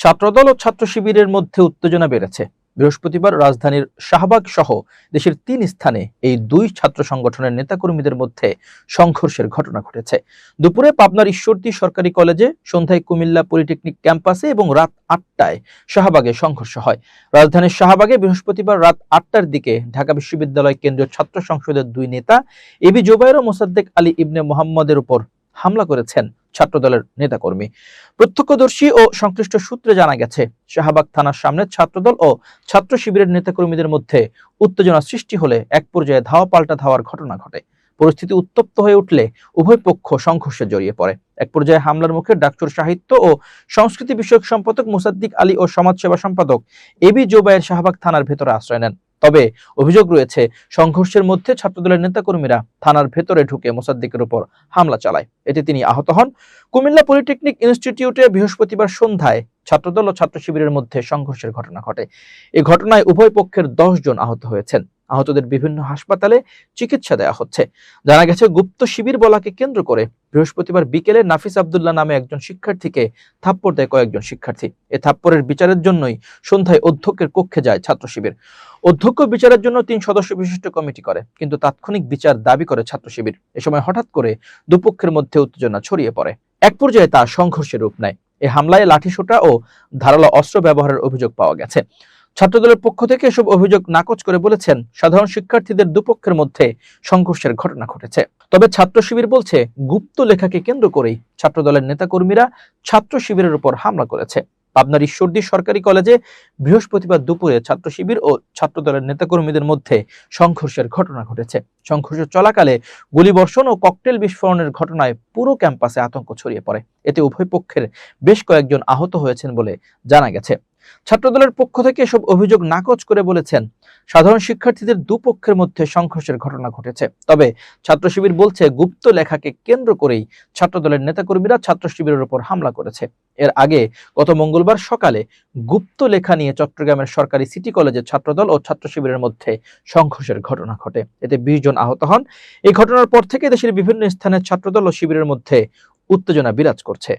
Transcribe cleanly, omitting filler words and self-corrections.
ছাত্রদল ও ছাত্র শিবিরের মধ্যে উত্তেজনা বেড়েছে। বৃহস্পতিবার রাজধানীর শাহবাগ সহ দেশের ৩ স্থানে এই দুই ছাত্র সংগঠনের নেতাকর্মীদের মধ্যে সংঘর্ষের ঘটনা ঘটেছে। দুপুরে পাবনার ঈশ্বরদী সরকারি কলেজে, সন্ধ্যায় কুমিল্লা পলিটেকনিক ক্যাম্পাসে এবং রাত ৮টায় শাহবাগে সংঘর্ষ হয়। রাজধানীর শাহবাগে বৃহস্পতিবার রাত ৮টার দিকে ঢাকা বিশ্ববিদ্যালয় কেন্দ্রীয় ছাত্র সংসদের দুই নেতা এবি জোবায়ের ও মোসাদ্দেক আলী ইবনে মোহাম্মদের উপর হামলা করেছেন ছাত্রদলের নেতাকর্মী। প্রত্যক্ষদর্শী ও সংশ্লিষ্ট সূত্রে জানা গেছে, শাহবাগ থানার সামনে ছাত্রদল ও ছাত্র শিবিরের নেতাকর্মীদের মধ্যে উত্তেজনা সৃষ্টি হলে এক পর্যায়ে ধাওয়া পাল্টা ধাওয়ার ঘটনা ঘটে। পরিস্থিতি উত্তপ্ত হয়ে উঠলে উভয় পক্ষ সংঘর্ষে জড়িয়ে পড়ে। এক পর্যায়ে হামলার মুখে ডাকসুর সাহিত্য ও সংস্কৃতি বিষয়ক সম্পাদক মোসাদ্দেক আলী ও সমাজসেবা সম্পাদক এবি জোবায়ের শাহবাগ থানার ভেতরে আশ্রয় নেন। তবে অভিযোগ রয়েছে, সংঘর্ষের মধ্যে ছাত্রদলের নেতাকর্মীরা থানার ভেতরে ঢুকে মোসাদ্দেকের উপর হামলা চালায়। এতে তিনি আহত হন। কুমিল্লা পলিটেকনিক ইনস্টিটিউটে বৃহস্পতিবার সন্ধ্যায় ছাত্রদল ও ছাত্র শিবিরের মধ্যে সংঘর্ষের ঘটনা ঘটে। এই ঘটনায় উভয় পক্ষের ১০ জন আহত হয়েছেন। আহতদের বিভিন্ন হাসপাতালে চিকিৎসা দেওয়া হচ্ছে। জানা গেছে, গুপ্ত শিবির বলাকে কেন্দ্র করে বৃহস্পতিবার বিকেলে নাফিস আব্দুল্লাহ নামে একজন শিক্ষার্থীকে থাপ্পড় দেয় কয়েকজন শিক্ষার্থী। এ থাপ্পড়ের বিচারের জন্যই সন্ধ্যায় অধ্যক্ষের কক্ষে যায় ছাত্র শিবির। অধ্যক্ষ বিচারের জন্য ৩ সদস্য বিশিষ্ট কমিটি করে, কিন্তু তাৎক্ষণিক বিচার দাবি করে ছাত্র শিবির। এ সময় হঠাৎ করে দুপক্ষের মধ্যে উত্তেজনা ছড়িয়ে পড়ে। এক পর্যায়ে তা সংঘর্ষের রূপ নেয়। এ হামলায় লাঠিসোঁটা ও ধারালো অস্ত্র ব্যবহারের অভিযোগ পাওয়া গেছে। ছাত্রদলের পক্ষ থেকে এসব অভিযোগ নাকচ করে বলেছেন, সাধারণ শিক্ষার্থীদের দুপক্ষের মধ্যে সংঘর্ষের ঘটনা ঘটেছে। তবে ছাত্র শিবির বলছে, গুপ্ত লেখাকে কেন্দ্র করেই ছাত্রদলের নেতাকর্মীরা ছাত্র শিবিরের উপর হামলা করেছে। পাবনার ঈশ্বরদী সরকারি কলেজে বৃহস্পতিবার দুপুরে ছাত্র শিবির ও ছাত্রদলের নেতাকর্মীদের মধ্যে সংঘর্ষের ঘটনা ঘটেছে। সংঘর্ষ চলাকালে গুলিবর্ষণ ও ককটেল বিস্ফোরণের ঘটনায় পুরো ক্যাম্পাসে আতঙ্ক ছড়িয়ে পড়ে। এতে উভয় পক্ষের বেশ কয়েকজন আহত হয়েছেন বলে জানা গেছে। ছাত্রদলের পক্ষ থেকে এসব অভিযোগ নাকচ করে বলেছেন, সাধারণ শিক্ষার্থীদের দুপক্ষের মধ্যে সংঘর্ষের ঘটনা ঘটেছে। তবে ছাত্র শিবির বলছে, গুপ্ত লেখাকে কেন্দ্র করেই ছাত্রদলের নেতাকর্মীরা ছাত্র শিবিরের উপর হামলা করেছে। এর আগে গত মঙ্গলবার সকালে গুপ্ত লেখা নিয়ে চট্টগ্রামের সরকারি সিটি কলেজে ছাত্রদল ও ছাত্র শিবিরের মধ্যে সংঘর্ষের ঘটনা ঘটে। এতে ২০ জন আহত হন। এই ঘটনার পর থেকে দেশের বিভিন্ন স্থানে ছাত্রদল ও শিবিরের মধ্যে উত্তেজনা বিরাজ করছে।